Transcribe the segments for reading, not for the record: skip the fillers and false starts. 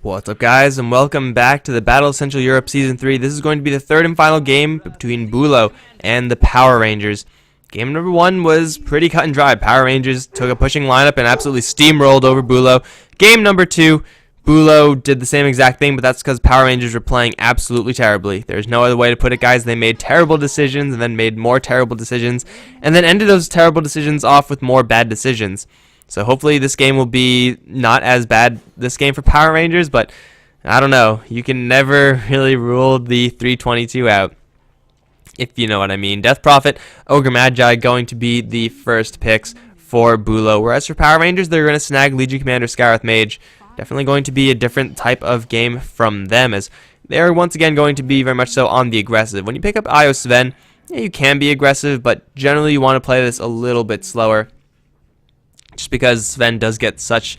What's up, guys, and welcome back to the Battle of Central Europe Season 3. This is going to be the third and final game between Buhlo and the Power Rangers. Game number 1 was pretty cut and dry. Power Rangers took a pushing lineup and absolutely steamrolled over Buhlo. Game number 2, Buhlo did the same exact thing, but that's because Power Rangers were playing absolutely terribly. There's no other way to put it, guys. They made terrible decisions and then made more terrible decisions, and then ended those terrible decisions off with more bad decisions. So hopefully this game will be not as bad this game for Power Rangers, but I don't know. You can never really rule the 322 out, if you know what I mean. Death Prophet, Ogre Magi going to be the first picks for Buhlo, whereas for Power Rangers, they're going to snag Legion Commander, Skywrath Mage. Definitely going to be a different type of game from them, as they're once again going to be very much so on the aggressive. When you pick up Io Sven, yeah, you can be aggressive, but generally you want to play this a little bit slower, just because Sven does get to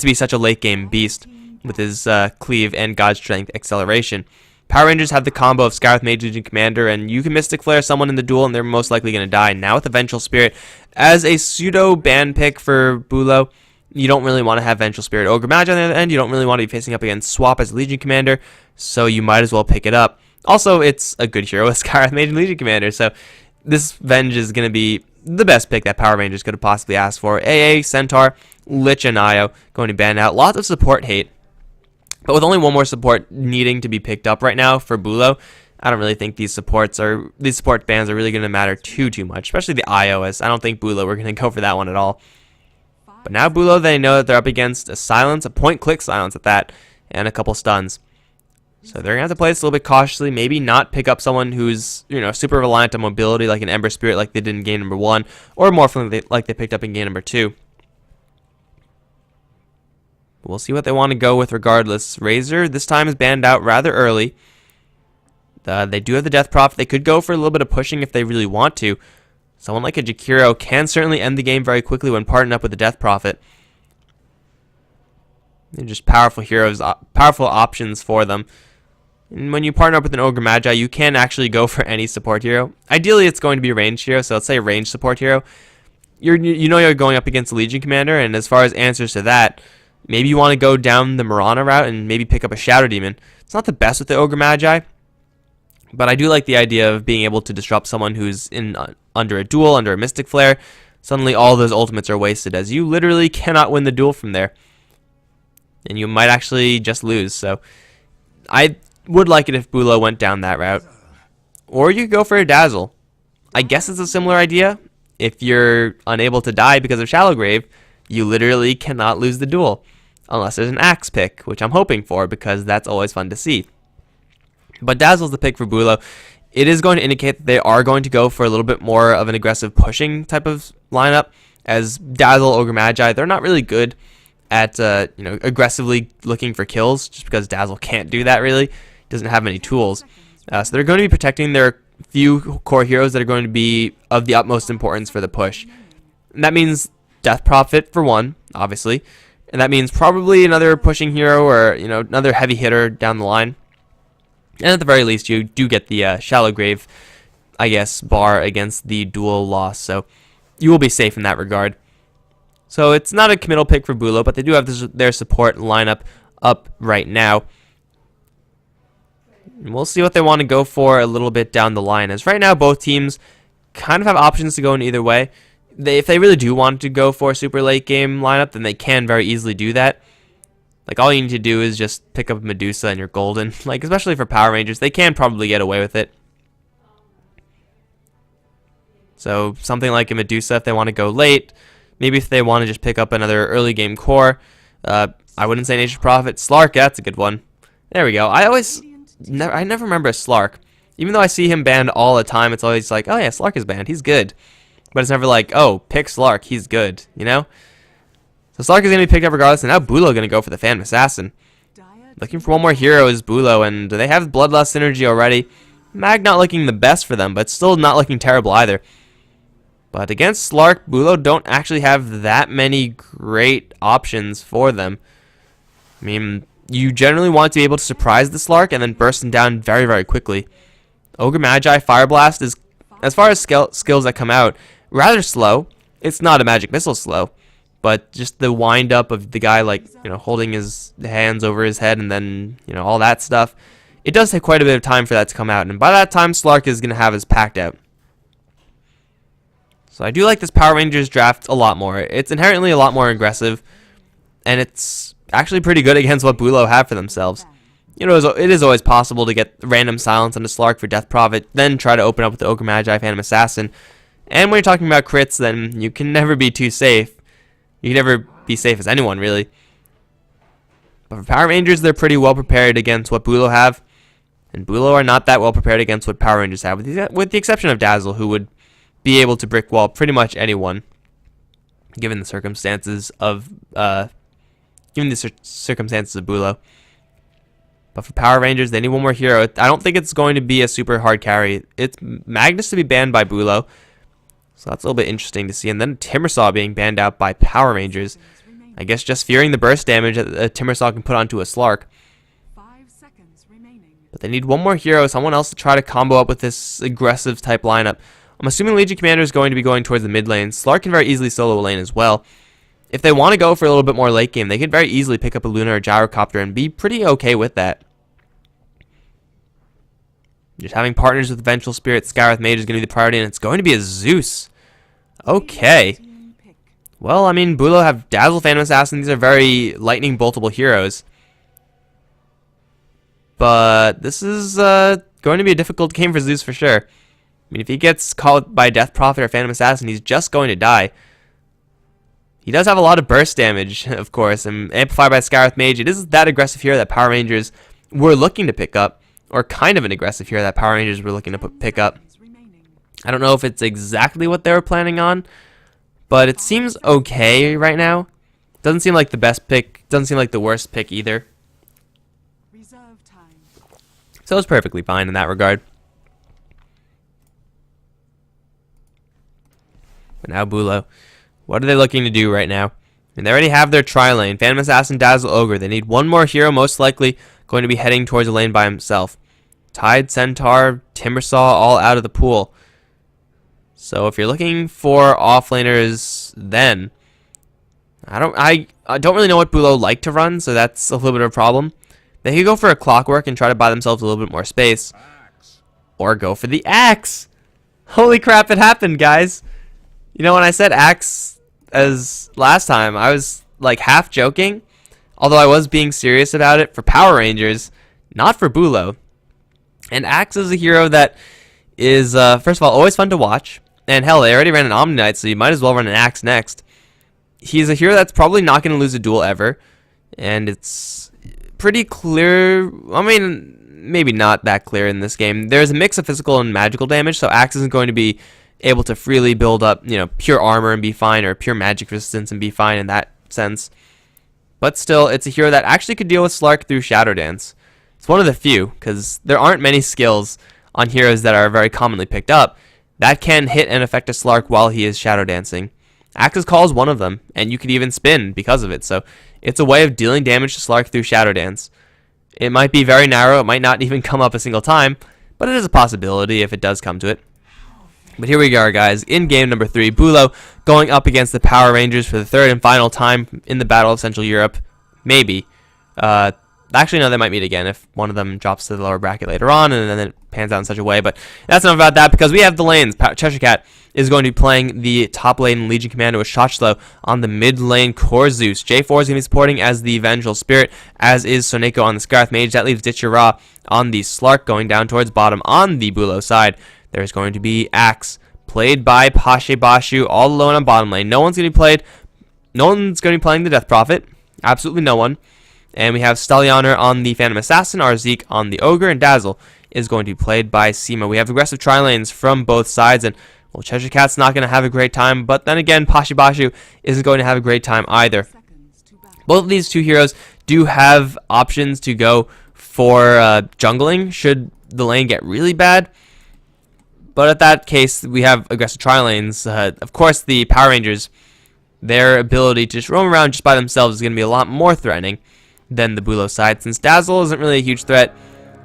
be such a late game beast with his cleave and God Strength acceleration. Power Rangers have the combo of Skywrath Mage, Legion Commander, and you can Mystic Flare someone in the duel and they're most likely going to die. Now with the Vengeful Spirit as a pseudo ban pick for Buhlo, you don't really want to have Vengeful Spirit. Ogre Magi on the other end, you don't really want to be facing up against Swap as Legion Commander, so you might as well pick it up. Also, it's a good hero with Skywrath Mage and Legion Commander, so this Venge is going to be the best pick that Power Rangers could have possibly asked for. AA, Centaur, Lich, and Io going to ban out. Lots of support hate, but with only one more support needing to be picked up right now for Buhlo, I don't really think these support bans are really going to matter too much, especially the Io, as I don't think Buhlo we're going to go for that one at all. But now Buhlo, they know that they're up against a silence, a point-click silence at that, and a couple stuns. So they're going to have to play this a little bit cautiously, maybe not pick up someone who's, super reliant on mobility like an Ember Spirit like they did in game number 1, or Morphling like they picked up in game number 2. We'll see what they want to go with regardless. Razor this time is banned out rather early. They do have the Death Prophet. They could go for a little bit of pushing if they really want to. Someone like a Jakiro can certainly end the game very quickly when partnered up with the Death Prophet. They're just powerful heroes, powerful options for them. And when you partner up with an Ogre Magi, you can actually go for any support hero. Ideally, it's going to be a ranged hero, so let's say a ranged support hero. You're going up against a Legion Commander, and as far as answers to that, maybe you want to go down the Marana route and maybe pick up a Shadow Demon. It's not the best with the Ogre Magi, but I do like the idea of being able to disrupt someone who's under a duel, under a Mystic Flare. Suddenly all those ultimates are wasted, as you literally cannot win the duel from there. And you might actually just lose, so I would like it if Buhlo went down that route. Or you could go for a Dazzle. I guess it's a similar idea. If you're unable to die because of Shallow Grave, you literally cannot lose the duel. Unless there's an Axe pick, which I'm hoping for because that's always fun to see. But Dazzle's the pick for Buhlo. It is going to indicate that they are going to go for a little bit more of an aggressive pushing type of lineup, as Dazzle, Ogre Magi, they're not really good at aggressively looking for kills, just because Dazzle can't do that really. Doesn't have many tools. So they're going to be protecting their few core heroes that are going to be of the utmost importance for the push. And that means Death Prophet for one, obviously. And that means probably another pushing hero or another heavy hitter down the line. And at the very least, you do get the Shallow Grave, I guess, bar against the dual loss. So you will be safe in that regard. So it's not a committal pick for Buhlo, but they do have their support lineup up right now. And we'll see what they want to go for a little bit down the line, as right now both teams kind of have options to go in either way. If they really do want to go for a super late game lineup, then they can very easily do that. Like, all you need to do is just pick up Medusa and you're golden. Like, especially for Power Rangers, they can probably get away with it. So something like a Medusa if they want to go late. Maybe if they want to just pick up another early game core. I wouldn't say Nature's Prophet. Slark, that's a good one. There we go. I never remember a Slark. Even though I see him banned all the time, it's always like, oh yeah, Slark is banned. He's good. But it's never like, oh, pick Slark. He's good. So Slark is going to be picked up regardless, and now Buhlo going to go for the Phantom Assassin. Looking for one more hero is Buhlo, and they have Bloodlust synergy already. Mag not looking the best for them, but still not looking terrible either. But against Slark, Buhlo don't actually have that many great options for them. I mean, you generally want to be able to surprise the Slark and then burst him down very, very quickly. Ogre Magi Fire Blast is, as far as skills that come out, rather slow. It's not a magic missile slow, but just the wind up of the guy, like, holding his hands over his head and then, all that stuff, it does take quite a bit of time for that to come out, and by that time Slark is going to have his packed out. So I do like this Power Rangers draft a lot more. It's inherently a lot more aggressive, and it's actually pretty good against what Buhlo have for themselves. It is always possible to get random silence on a Slark for Death Prophet, then try to open up with the Ogre Magi, Phantom Assassin. And when you're talking about crits, then you can never be too safe. You can never be safe as anyone, really. But for Power Rangers, they're pretty well prepared against what Buhlo have. And Buhlo are not that well prepared against what Power Rangers have, with the exception of Dazzle, who would be able to brick wall pretty much anyone, given the circumstances of Buhlo. But for Power Rangers, they need one more hero. I don't think it's going to be a super hard carry. It's Magnus to be banned by Buhlo, so that's a little bit interesting to see. And then Timbersaw being banned out by Power Rangers. I guess just fearing the burst damage that a Timbersaw can put onto a Slark. 5 seconds remaining. But they need one more hero, someone else to try to combo up with this aggressive type lineup. I'm assuming Legion Commander is going to be going towards the mid lane. Slark can very easily solo a lane as well. If they want to go for a little bit more late game, they could very easily pick up a Luna or Gyrocopter and be pretty okay with that. Just having partners with Vengeful Spirit, Skywrath Mage is going to be the priority, and it's going to be a Zeus. Okay. Well, I mean, Buhlo have Dazzle, Phantom Assassin. These are very lightning boltable heroes. But this is going to be a difficult game for Zeus for sure. I mean, if he gets caught by Death Prophet or Phantom Assassin, he's just going to die. He does have a lot of burst damage, of course, and amplified by Skywrath Mage. It is that aggressive hero that Power Rangers were looking to pick up. Or kind of an aggressive hero that Power Rangers were looking to pick up. I don't know if it's exactly what they were planning on, but it seems okay right now. Doesn't seem like the best pick. Doesn't seem like the worst pick either. So it's perfectly fine in that regard. But now Buhlo. What are they looking to do right now? And they already have their tri-lane. Phantom Assassin, Dazzle, Ogre. They need one more hero, most likely going to be heading towards a lane by himself. Tide, Centaur, Timbersaw, all out of the pool. So if you're looking for offlaners, then I don't really know what Buhlo like to run, so that's a little bit of a problem. They could go for a Clockwork and try to buy themselves a little bit more space, or go for the Axe. Holy crap! It happened, guys. When I said Axe as last time, I was like half joking. Although I was being serious about it for Power Rangers, not for Buhlo. And Axe is a hero that is, first of all, always fun to watch. And hell, they already ran an Omni Knight, so you might as well run an Axe next. He's a hero that's probably not going to lose a duel ever. And it's pretty clear. I mean, maybe not that clear in this game. There's a mix of physical and magical damage, so Axe isn't going to be able to freely build up, pure armor and be fine, or pure magic resistance and be fine in that sense. But still, it's a hero that actually could deal with Slark through Shadow Dance. It's one of the few, because there aren't many skills on heroes that are very commonly picked up that can hit and affect a Slark while he is Shadow Dancing. Axe's Call is one of them, and you could even spin because of it, so it's a way of dealing damage to Slark through Shadow Dance. It might be very narrow, it might not even come up a single time, but it is a possibility if it does come to it. But here we are, guys, in game number 3. Buhlo going up against the Power Rangers for the third and final time in the Battle of Central Europe. Maybe. Actually, no, they might meet again if one of them drops to the lower bracket later on, and then it pans out in such a way. But that's enough about that, because we have the lanes. Cheshire Cat is going to be playing the top lane Legion Commander with Shochlo on the mid lane Core Zeus. J4 is going to be supporting as the Vengeful Spirit, as is Soneko on the Skywrath Mage. That leaves Ditcher Ra on the Slark going down towards bottom on the Buhlo side. There's going to be Axe, played by Pashe Bashu, all alone on bottom lane. No one's going to be playing the Death Prophet. Absolutely no one. And we have Stallianer on the Phantom Assassin, Arzeek on the Ogre, and Dazzle is going to be played by Sima. We have aggressive tri-lanes from both sides, and well, Cheshire Cat's not going to have a great time, but then again, Pashe Bashu isn't going to have a great time either. Both of these two heroes do have options to go for jungling should the lane get really bad. But at that case, we have aggressive tri-lanes. Of course, the Power Rangers, their ability to just roam around just by themselves is going to be a lot more threatening than the Buhlo side, since Dazzle isn't really a huge threat.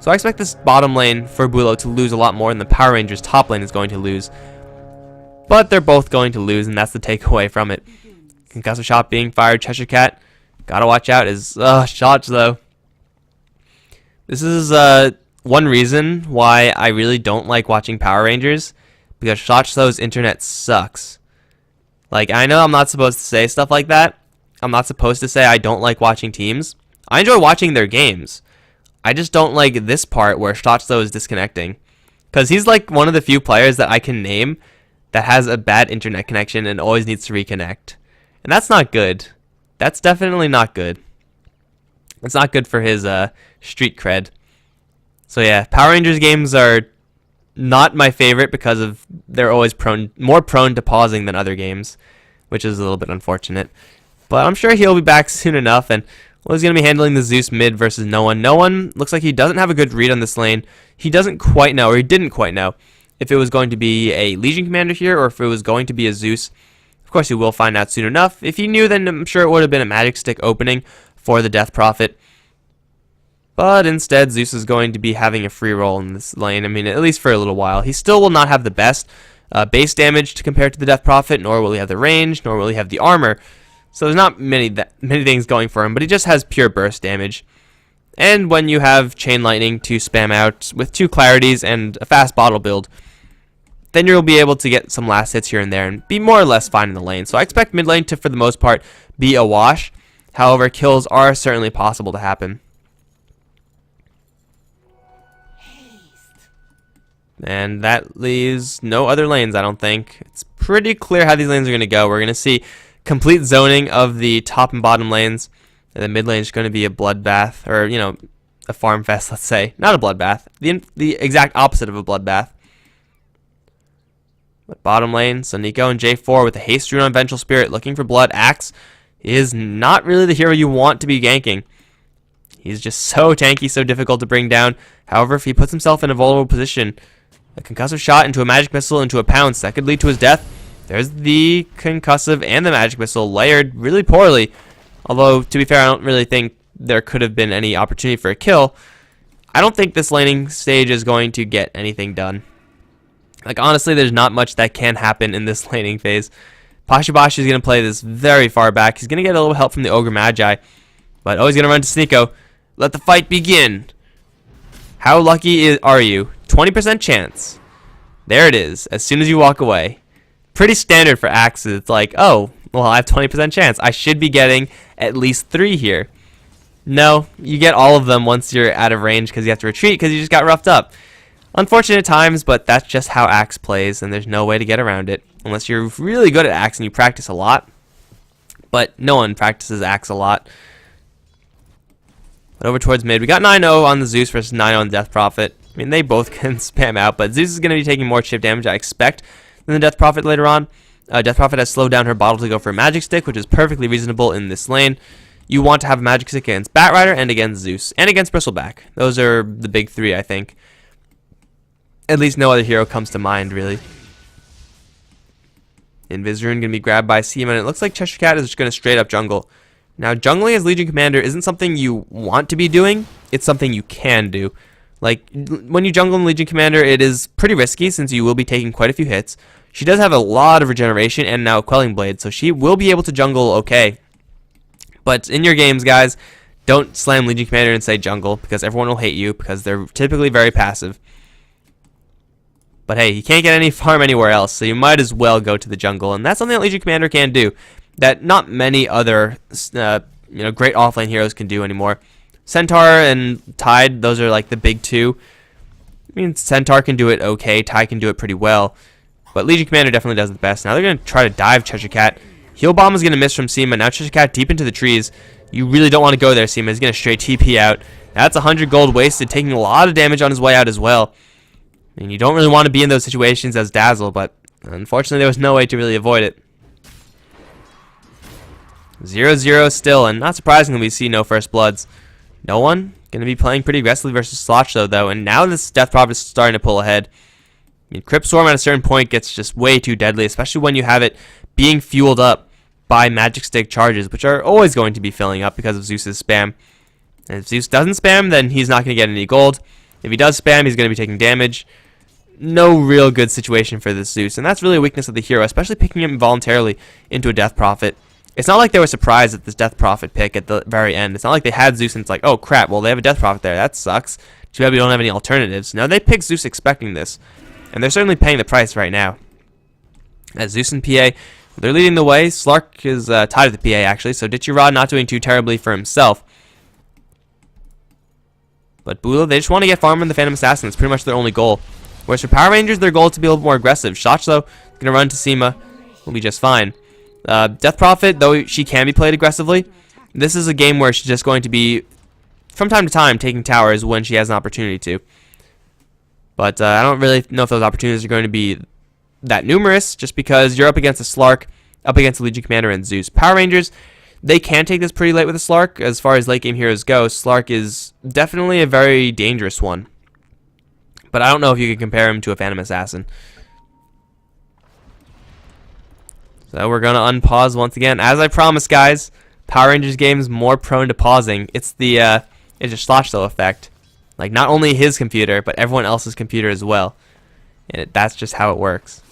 So I expect this bottom lane for Buhlo to lose a lot more than the Power Rangers top lane is going to lose. But they're both going to lose, and that's the takeaway from it. Concussive shot being fired. Cheshire Cat. Gotta watch out. Is shots though. This is one reason why I really don't like watching Power Rangers, because Shotslow's internet sucks. Like, I know I'm not supposed to say stuff like that. I'm not supposed to say I don't like watching teams. I enjoy watching their games. I just don't like this part where Shotslow is disconnecting. Because he's like one of the few players that I can name that has a bad internet connection and always needs to reconnect. And that's not good. That's definitely not good. It's not good for his street cred. So yeah, Power Rangers games are not my favorite because of they're always more prone to pausing than other games, which is a little bit unfortunate. But I'm sure he'll be back soon enough, and he's going to be handling the Zeus mid versus No One. No One looks like he doesn't have a good read on this lane. He doesn't quite know, or he didn't quite know, if it was going to be a Legion Commander here or if it was going to be a Zeus. Of course, he will find out soon enough. If he knew, then I'm sure it would have been a Magic Stick opening for the Death Prophet. But instead, Zeus is going to be having a free roll in this lane. I mean, at least for a little while. He still will not have the best base damage to compare to the Death Prophet, nor will he have the range, nor will he have the armor. So there's not many things going for him, but he just has pure burst damage. And when you have Chain Lightning to spam out with 2 Clarities and a fast bottle build, then you'll be able to get some last hits here and there and be more or less fine in the lane. So I expect mid lane to, for the most part, be a wash. However, kills are certainly possible to happen. And that leaves no other lanes, I don't think. It's pretty clear how these lanes are going to go. We're going to see complete zoning of the top and bottom lanes. And the mid lane is going to be a bloodbath, or, you know, a farm fest, let's say. Not a bloodbath. The exact opposite of a bloodbath. But bottom lane, so Nico and J4 with the haste rune on Vengeful Spirit looking for blood. Axe is not really the hero you want to be ganking. He's just so tanky, so difficult to bring down. However, if he puts himself in a vulnerable position, a concussive shot into a magic missile into a pounce, that could lead to his death. There's the concussive and the magic missile layered really poorly. Although, to be fair, I don't really think there could have been any opportunity for a kill. I don't think this laning stage is going to get anything done. Like, honestly, there's not much that can happen in this laning phase. Pashibashi is going to play this very far back. He's going to get a little help from the Ogre Magi. But, he's going to run to Sneeko. Let the fight begin. How lucky are you? 20% chance. There it is, as soon as you walk away. Pretty standard for axes. It's like, oh, well, I have 20% chance. I should be getting at least 3 here. No, you get all of them once you're out of range because you have to retreat because you just got roughed up. Unfortunate times, but that's just how Axe plays, and there's no way to get around it. Unless you're really good at Axe and you practice a lot. But no one practices Axe a lot. But over towards mid, we got 9-0 on the Zeus versus 9-0 on the Death Prophet. I mean, they both can spam out, but Zeus is going to be taking more chip damage, I expect, than the Death Prophet later on. Death Prophet has slowed down her bottle to go for a Magic Stick, which is perfectly reasonable in this lane. You want to have a Magic Stick against Batrider and against Zeus, and against Bristleback. Those are the big 3, I think. At least no other hero comes to mind, really. Invis Rune going to be grabbed by Seaman, and it looks like Cheshire Cat is just going to straight up jungle. Now, jungling as Legion Commander isn't something you want to be doing, it's something you can do. Like, when you jungle in Legion Commander, it is pretty risky since you will be taking quite a few hits. She does have a lot of regeneration and now Quelling Blade, so she will be able to jungle okay. But in your games, guys, don't slam Legion Commander and say jungle, because everyone will hate you, because they're typically very passive. But hey, you can't get any farm anywhere else, so you might as well go to the jungle, and that's something that Legion Commander can do, that not many other great offlane heroes can do anymore. Centaur and Tide, those are like the big 2. I mean, Centaur can do it okay, Tide can do it pretty well, but Legion Commander definitely does it best. Now they're going to try to dive Cheshire Cat. Heal Bomb is going to miss from Seema. Now Cheshire Cat deep into the trees. You really don't want to go there, Seema. He's going to straight TP out. That's 100 gold wasted, taking a lot of damage on his way out as well. And you don't really want to be in those situations as Dazzle, but unfortunately there was no way to really avoid it. 0-0 still, and not surprisingly we see no First Bloods. No One going to be playing pretty aggressively versus Slosh though, and now this Death Prophet is starting to pull ahead. I mean, Crypt Swarm at a certain point gets just way too deadly, especially when you have it being fueled up by Magic Stick charges, which are always going to be filling up because of Zeus's spam. And if Zeus doesn't spam, then he's not going to get any gold. If he does spam, he's going to be taking damage. No real good situation for this Zeus, and that's really a weakness of the hero, especially picking him voluntarily into a Death Prophet. It's not like they were surprised at this Death Prophet pick at the very end. It's not like they had Zeus and it's like, oh crap, well they have a Death Prophet there. That sucks. Too bad we don't have any alternatives. No, they picked Zeus expecting this. And they're certainly paying the price right now. As Zeus and PA, they're leading the way. Slark is tied with the PA actually, so Ditchy not doing too terribly for himself. But Buhlo, they just want to get farm in the Phantom Assassin. It's pretty much their only goal. Whereas for Power Rangers, their goal is to be a little more aggressive. Shotch, though, going to run to Seema. Will be just fine. Death Prophet, though she can be played aggressively, this is a game where she's just going to be, from time to time, taking towers when she has an opportunity to. But I don't really know if those opportunities are going to be that numerous, just because you're up against a Slark, up against a Legion Commander and Zeus. Power Rangers, they can take this pretty late with a Slark. As far as late game heroes go, Slark is definitely a very dangerous one. But I don't know if you can compare him to a Phantom Assassin. So we're going to unpause once again. As I promised, guys, Power Rangers games more prone to pausing. It's the it's a Schlachtel effect. Like, not only his computer, but everyone else's computer as well. And that's just how it works.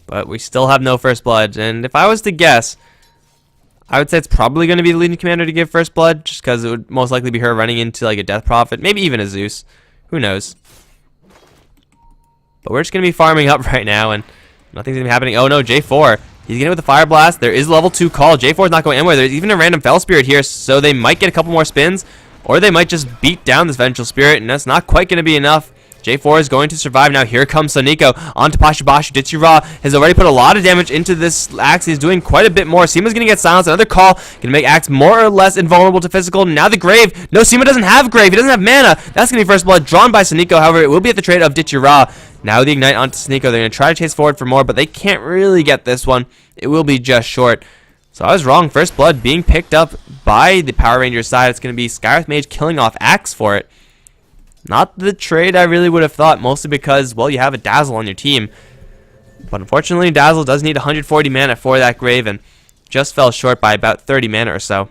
But we still have no first blood. And if I was to guess, I would say it's probably going to be the Legion Commander to give first blood, just because it would most likely be her running into like a Death Prophet, maybe even a Zeus. Who knows? But we're just going to be farming up right now, and nothing's going to be happening. Oh no, J4. He's getting it with the Fire Blast. There is level 2 call. J4 is not going anywhere. There's even a random Fell Spirit here, so they might get a couple more spins, or they might just beat down this Vengeful Spirit, and that's not quite going to be enough. J4 is going to survive now. Here comes Soniko onto Pashabashu. Ditchy has already put a lot of damage into this Axe. He's doing quite a bit more. Seema's going to get silenced. Another call. Going to make Axe more or less invulnerable to physical. Now the Grave. No, Seema doesn't have Grave. He doesn't have mana. That's going to be first blood drawn by Soniko. However, it will be at the trade of Ditchy. Now the Ignite onto Soniko. They're going to try to chase forward for more, but they can't really get this one. It will be just short. So I was wrong. First blood being picked up by the Power Rangers side. It's going to be Skywrath Mage killing off Axe for it. Not the trade I really would have thought, mostly because, well, you have a Dazzle on your team. But unfortunately, Dazzle does need 140 mana for that Grave, and just fell short by about 30 mana or so.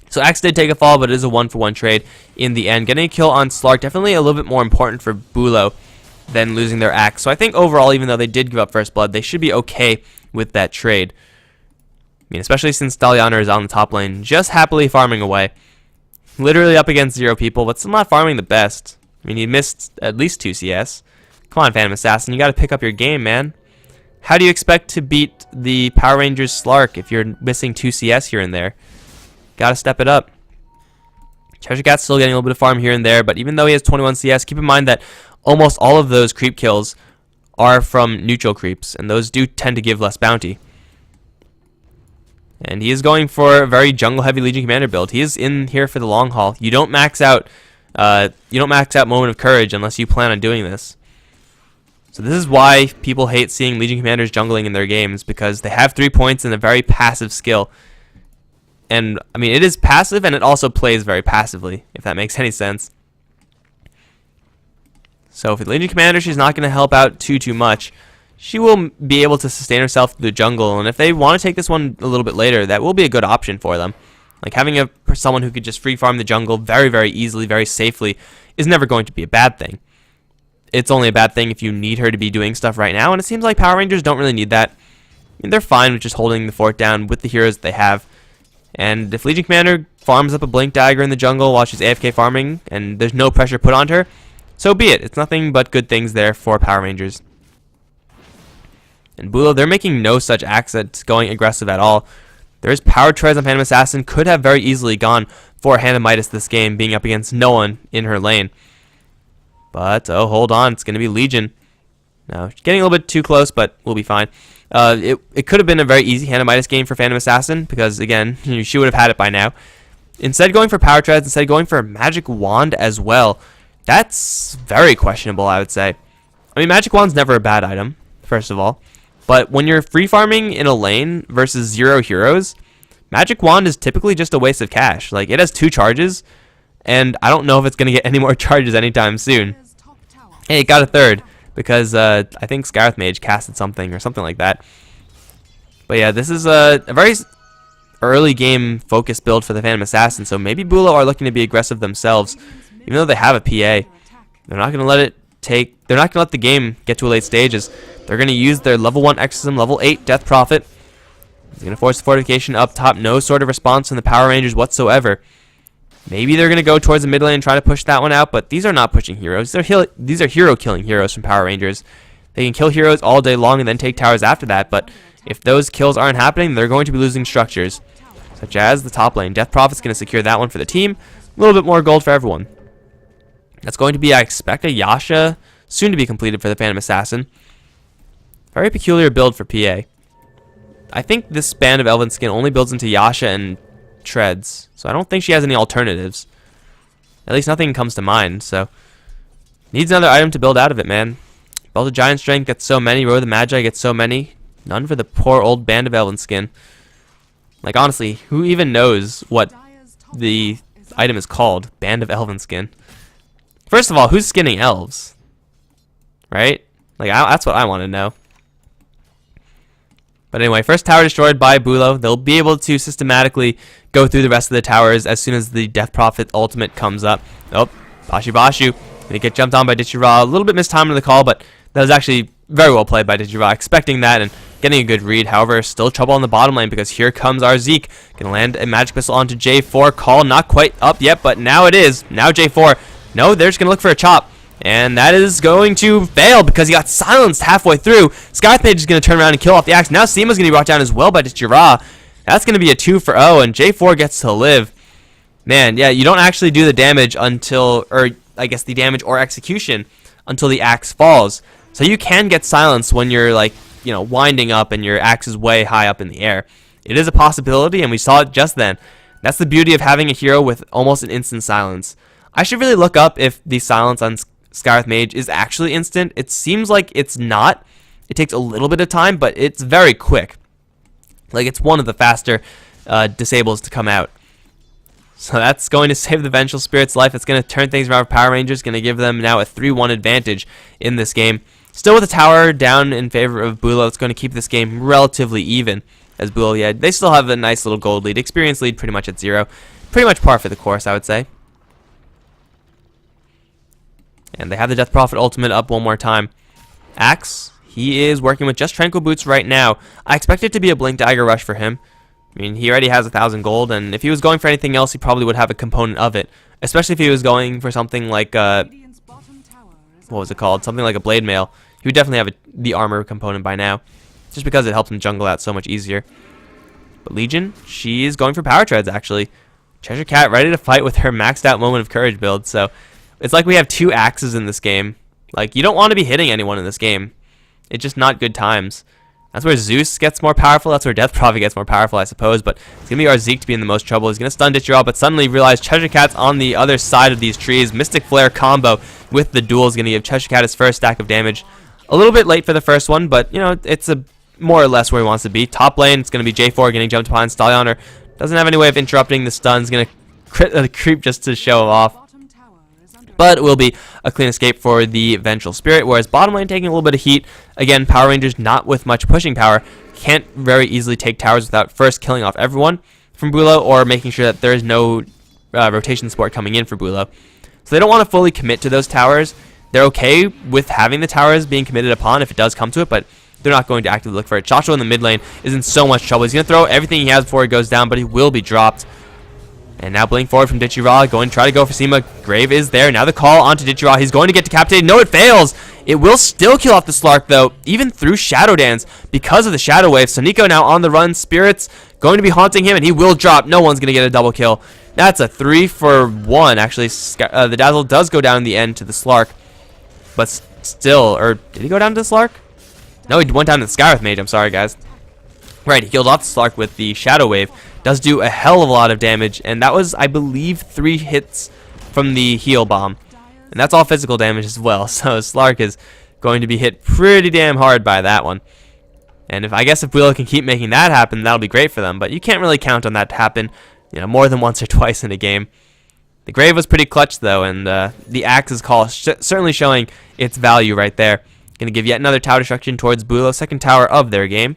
So Axe did take a fall, but it is a 1-for-1 trade in the end. Getting a kill on Slark, definitely a little bit more important for Buhlo than losing their Axe. So I think overall, even though they did give up first blood, they should be okay with that trade. I mean, especially since Dalianer is on the top lane, just happily farming away. Literally up against 0 people, but still not farming the best. I mean, he missed at least 2 CS. Come on, Phantom Assassin, you got to pick up your game, man. How do you expect to beat the Power Rangers Slark if you're missing 2 CS here and there? Got to step it up. Treasure Cat's still getting a little bit of farm here and there, but even though he has 21 CS, keep in mind that almost all of those creep kills are from neutral creeps, and those do tend to give less bounty. And he is going for a very jungle-heavy Legion Commander build. He is in here for the long haul. You don't max out Moment of Courage unless you plan on doing this. So this is why people hate seeing Legion Commanders jungling in their games, because they have 3 points and a very passive skill. And I mean, it is passive, and it also plays very passively, if that makes any sense. So for the Legion Commander, she's not going to help out too much. She will be able to sustain herself through the jungle, and if they want to take this one a little bit later, that will be a good option for them. Like, having someone who could just free farm the jungle very easily, very safely, is never going to be a bad thing. It's only a bad thing if you need her to be doing stuff right now, and it seems like Power Rangers don't really need that. I mean, they're fine with just holding the fort down with the heroes that they have. And if Legion Commander farms up a Blink Dagger in the jungle while she's AFK farming, and there's no pressure put on her, so be it. It's nothing but good things there for Power Rangers. And Buhlo, they're making no such accents going aggressive at all. There's power treads on Phantom Assassin. Could have very easily gone for Hannah Midas this game, being up against no one in her lane. But, oh, hold on. It's going to be Legion. Now, getting a little bit too close, but we'll be fine. It could have been a very easy Hannah Midas game for Phantom Assassin, because, again, she would have had it by now. Instead going for power treads, instead going for a magic wand as well. That's very questionable, I would say. I mean, magic wand's never a bad item, first of all. But when you're free farming in a lane versus 0 heroes, Magic Wand is typically just a waste of cash. Like, it has 2 charges, and I don't know if it's going to get any more charges anytime soon. Hey, it got a 3rd, because I think Skywrath Mage casted something or something like that. But yeah, this is a very early game focus build for the Phantom Assassin, so maybe Buhlo are looking to be aggressive themselves, even though they have a PA. They're not going to let the game get to a late stage, as They're going to use their level 1 exorcism, level 8 death prophet. He's going to force the fortification up top. No sort of response from the Power Rangers whatsoever. Maybe they're going to go towards the mid lane and try to push that one out, but these are not pushing heroes. These are hero-killing heroes from Power Rangers. They can kill heroes all day long and then take towers after that, but if those kills aren't happening, they're going to be losing structures, such as the top lane. Death Prophet's going to secure that one for the team. A little bit more gold for everyone. That's going to be, I expect, a Yasha, soon to be completed for the Phantom Assassin. Very peculiar build for PA. I think this Band of Elven Skin only builds into Yasha and Treads, so I don't think she has any alternatives. At least nothing comes to mind, so needs another item to build out of it, man. Belt of Giant Strength gets so many, Road of the Magi gets so many. None for the poor old Band of Elven Skin. Like, honestly, who even knows what the item is called? Band of Elven Skin. First of all, who's skinning elves? Right? Like, that's what I want to know. But anyway, first tower destroyed by Buhlo. They'll be able to systematically go through the rest of the towers as soon as the Death Prophet ultimate comes up. Oh, Bashu. Gonna get jumped on by Dichira. A little bit mistimed in the call, but that was actually very well played by Dichira, expecting that and getting a good read. However, still trouble on the bottom lane because here comes our Zeke. Gonna land a magic missile onto J4. Call not quite up yet, but now it is. Now J4. No, they're just gonna look for a chop. And that is going to fail because he got silenced halfway through. Skypage is going to turn around and kill off the axe. Now Seema's going to be brought down as well by Dichira. That's going to be a 2-for-0, and J4 gets to live. Man, yeah, you don't actually do the damage until, or I guess the damage or execution until the axe falls. So you can get silenced when you're, like, you know, winding up and your axe is way high up in the air. It is a possibility, and we saw it just then. That's the beauty of having a hero with almost an instant silence. I should really look up if the silence on Skywrath Mage is actually instant. It seems like it's not. It takes a little bit of time, but it's very quick. Like, it's one of the faster disables to come out. So that's going to save the Vengeful Spirit's life. It's going to turn things around for Power Rangers. Going to give them now a 3-1 advantage in this game. Still with the tower down in favor of Buhlo. It's going to keep this game relatively even. As Buhlo, yeah, they still have a nice little gold lead. Experience lead pretty much at 0. Pretty much par for the course, I would say. And they have the Death Prophet ultimate up one more time. Axe, he is working with just Tranquil Boots right now. I expect it to be a Blink Dagger Rush for him. I mean, he already has 1,000 gold, and if he was going for anything else, he probably would have a component of it. Especially if he was going for something like, what was it called? Something like a Blade Mail. He would definitely have the armor component by now. Just because it helps him jungle out so much easier. But Legion, she is going for Power Treads, actually. Cheshire Cat ready to fight with her maxed out Moment of Courage build, so it's like we have 2 axes in this game. Like, you don't want to be hitting anyone in this game. It's just not good times. That's where Zeus gets more powerful. That's where Death Prophet gets more powerful, I suppose. But it's going to be our Zeke to be in the most trouble. He's going to stun Dichira, but suddenly realize Cheshire Cat's on the other side of these trees. Mystic Flare combo with the duel is going to give Cheshire Cat his first stack of damage. A little bit late for the first one, but, you know, it's a more or less where he wants to be. Top lane, it's going to be J4 getting jumped upon. Stallion doesn't have any way of interrupting the stuns. Going to creep just to show off. But it will be a clean escape for the Vengeful Spirit, whereas bottom lane taking a little bit of heat. Again, Power Rangers not with much pushing power can't very easily take towers without first killing off everyone from Buhlo or making sure that there is no rotation support coming in for Buhlo. So they don't want to fully commit to those towers. They're okay with having the towers being committed upon if it does come to it, but they're not going to actively look for it. Chacho in the mid lane is in so much trouble. He's going to throw everything he has before he goes down, but he will be dropped. And now blink forward from Dichira, going to try to go for Seema. Grave is there. Now the call onto Dichira. He's going to get decapitated. No, it fails. It will still kill off the Slark, though, even through Shadow Dance because of the Shadow Wave. So Nico now on the run. Spirits going to be haunting him, and he will drop. No one's going to get a double kill. That's a 3-for-1, actually. The Dazzle does go down in the end to the Slark. But still, or did he go down to the Slark? No, he went down to the Skywrath Mage. I'm sorry, guys. Right, he killed off the Slark with the Shadow Wave. Does do a hell of a lot of damage, and that was, I believe, 3 hits from the heal bomb. And that's all physical damage as well, so Slark is going to be hit pretty damn hard by that one. And I guess if Buhlo can keep making that happen, that'll be great for them, but you can't really count on that to happen, you know, more than once or twice in a game. The Grave was pretty clutch, though, and the Axe's call certainly showing its value right there. Going to give yet another tower destruction towards Buhlo, second tower of their game.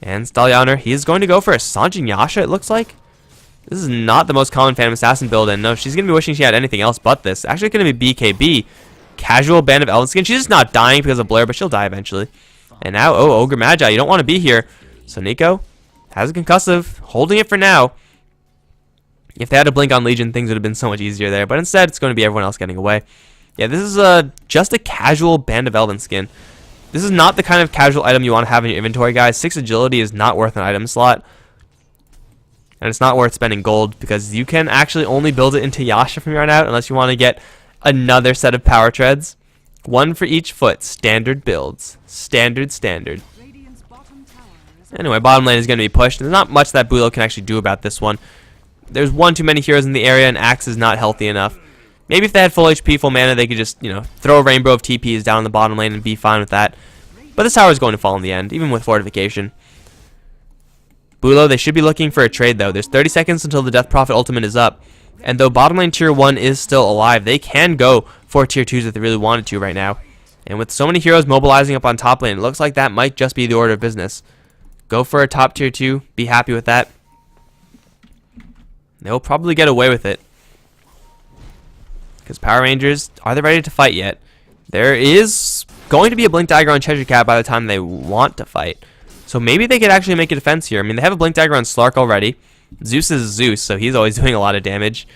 And Stallion, he is going to go for a Sanjin Yasha, it looks like. This is not the most common Phantom Assassin build, and no, she's going to be wishing she had anything else but this. Actually, going to be BKB. Casual Band of Elven Skin. She's just not dying because of Blur, but she'll die eventually. And now, oh, Ogre Magi, you don't want to be here. So Nico has a concussive, holding it for now. If they had a blink on Legion, things would have been so much easier there. But instead, it's going to be everyone else getting away. Yeah, this is just a casual Band of Elven skin. This is not the kind of casual item you want to have in your inventory, guys. 6 agility is not worth an item slot. And it's not worth spending gold because you can actually only build it into Yasha from here on out unless you want to get another set of power treads. 1 for each foot. Standard builds. Standard. Radiant's bottom tower is Anyway, bottom lane is going to be pushed. There's not much that Buhlo can actually do about this one. There's one too many heroes in the area, and Axe is not healthy enough. Maybe if they had full HP, full mana, they could just, throw a rainbow of TPs down the bottom lane and be fine with that. But this tower is going to fall in the end, even with fortification. Buhlo, they should be looking for a trade, though. There's 30 seconds until the Death Prophet ultimate is up. And though bottom lane tier 1 is still alive, they can go for tier 2s if they really wanted to right now. And with so many heroes mobilizing up on top lane, it looks like that might just be the order of business. Go for a top tier 2, be happy with that. They'll probably get away with it. Because Power Rangers, are they ready to fight yet? There is going to be a Blink Dagger on Cheshire Cat by the time they want to fight. So maybe they could actually make a defense here. I mean, they have a Blink Dagger on Slark already. Zeus is Zeus, so he's always doing a lot of damage.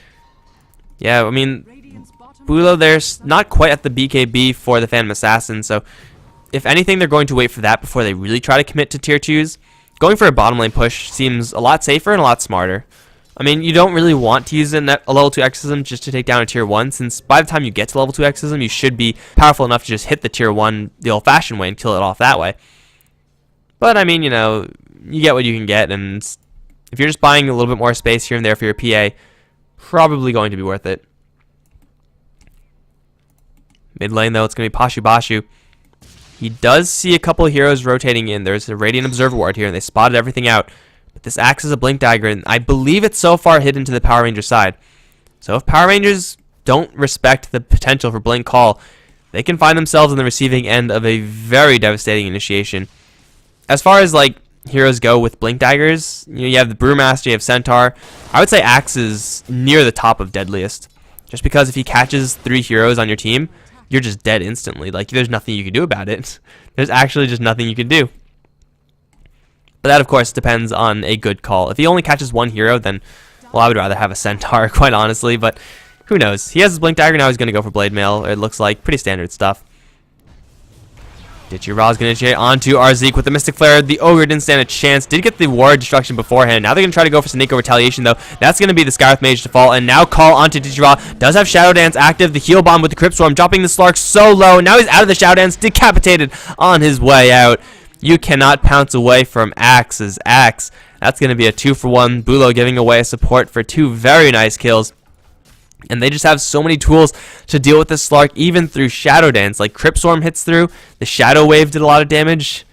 Yeah, I mean, Radiant's bottom Buhlo, they're not quite at the BKB for the Phantom Assassin, so if anything, they're going to wait for that before they really try to commit to tier 2s. Going for a bottom lane push seems a lot safer and a lot smarter. I mean, you don't really want to use a level 2 exorcism just to take down a tier 1, since by the time you get to level 2 exorcism, you should be powerful enough to just hit the tier 1 the old-fashioned way and kill it off that way. But, I mean, you get what you can get, and if you're just buying a little bit more space here and there for your PA, probably going to be worth it. Mid lane, though, it's going to be Pashu Bashu. He does see a couple of heroes rotating in. There's a Radiant Observer Ward here, and they spotted everything out. But this acts as a Blink Dagger, and I believe it's so far hidden to the Power Ranger side. So if Power Rangers don't respect the potential for Blink Call, they can find themselves on the receiving end of a very devastating initiation. As far as, heroes go with Blink Daggers, you have the Brewmaster, you have Centaur. I would say Axe is near the top of deadliest. Just because if he catches 3 heroes on your team, you're just dead instantly. There's nothing you can do about it. There's actually just nothing you can do. But that, of course, depends on a good call. If he only catches 1 hero, then, well, I would rather have a Centaur, quite honestly. But who knows? He has his Blink Dagger, now he's going to go for Blade Mail. It looks like pretty standard stuff. Ditchy Ra's going to initiate onto Arzeek with the Mystic Flare. The Ogre didn't stand a chance. Did get the Ward Destruction beforehand. Now they're going to try to go for Saneko Retaliation, though. That's going to be the Skywrath Mage to fall. And now call onto Ditchy Ra. Does have Shadow Dance active. The Heal Bomb with the Crypt Swarm, dropping the Slark so low. Now he's out of the Shadow Dance, decapitated on his way out. You cannot pounce away from Axe's Axe. That's going to be a 2-for-1. Buhlo giving away a support for 2 very nice kills. And they just have so many tools to deal with this Slark, even through Shadow Dance. Crypt Swarm hits through. The Shadow Wave did a lot of damage.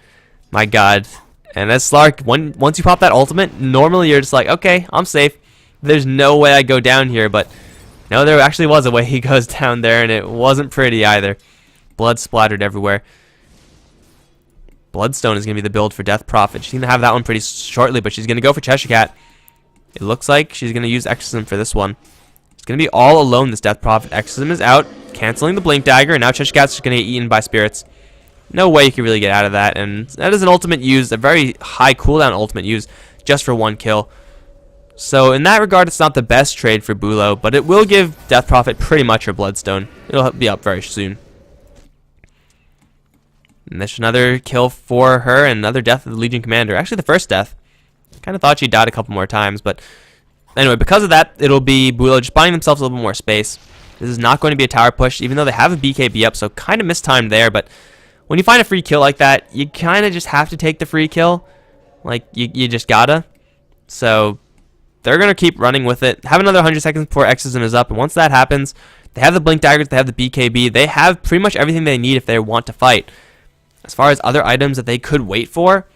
My god. And as Slark, once you pop that ultimate, normally you're just like, okay, I'm safe. There's no way I go down here. But no, there actually was a way he goes down there, and it wasn't pretty either. Blood splattered everywhere. Bloodstone is going to be the build for Death Prophet. She's going to have that one pretty shortly, but she's going to go for Cheshire Cat. It looks like she's going to use Exorcism for this one. It's going to be all alone, this Death Prophet. Exorcism is out, canceling the Blink Dagger, and now Cheshire Cat's just going to get eaten by spirits. No way you can really get out of that, and that is an ultimate use, a very high cooldown ultimate use, just for 1 kill. So in that regard, it's not the best trade for Buhlo, but it will give Death Prophet pretty much her Bloodstone. It'll be up very soon. And that's another kill for her, and another death of the Legion Commander. Actually, the first death. Kind of thought she died a couple more times, but anyway, because of that, it'll be Buhlo just buying themselves a little bit more space. This is not going to be a tower push, even though they have a BKB up, so kind of mistimed there, but when you find a free kill like that, you kind of just have to take the free kill. You just gotta. So they're going to keep running with it. Have another 100 seconds before Exorcism is up, and once that happens, they have the Blink Daggers, they have the BKB, they have pretty much everything they need if they want to fight. As far as other items that they could wait for,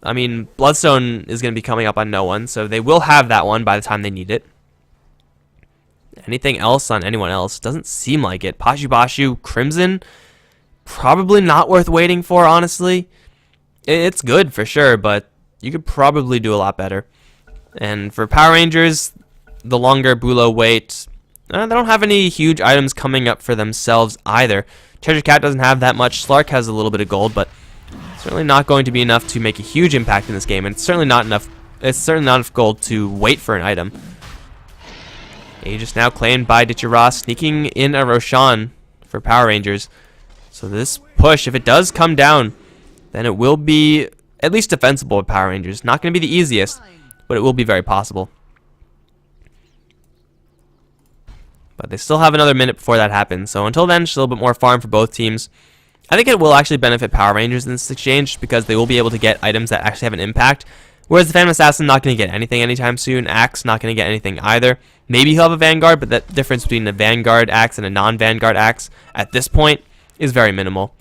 I mean, Bloodstone is going to be coming up on no one, so they will have that one by the time they need it. Anything else on anyone else? Doesn't seem like it. Pashu Bashu, Crimson, probably not worth waiting for, honestly. It's good for sure, but you could probably do a lot better. And for Power Rangers, the longer Buhlo wait, they don't have any huge items coming up for themselves either. Cheshire Cat doesn't have that much. Slark has a little bit of gold, but Certainly not going to be enough to make a huge impact in this game, and it's certainly not enough. It's certainly not enough gold to wait for an item. Aegis now claimed by Dichira, sneaking in a Roshan for Power Rangers. So this push, if it does come down, then it will be at least defensible with Power Rangers. Not going to be the easiest, but it will be very possible. But they still have another minute before that happens. So until then, just a little bit more farm for both teams. I think it will actually benefit Power Rangers in this exchange because they will be able to get items that actually have an impact. Whereas the Phantom Assassin not going to get anything anytime soon. Axe not going to get anything either. Maybe he'll have a Vanguard, but that difference between a Vanguard Axe and a non-Vanguard Axe at this point is very minimal.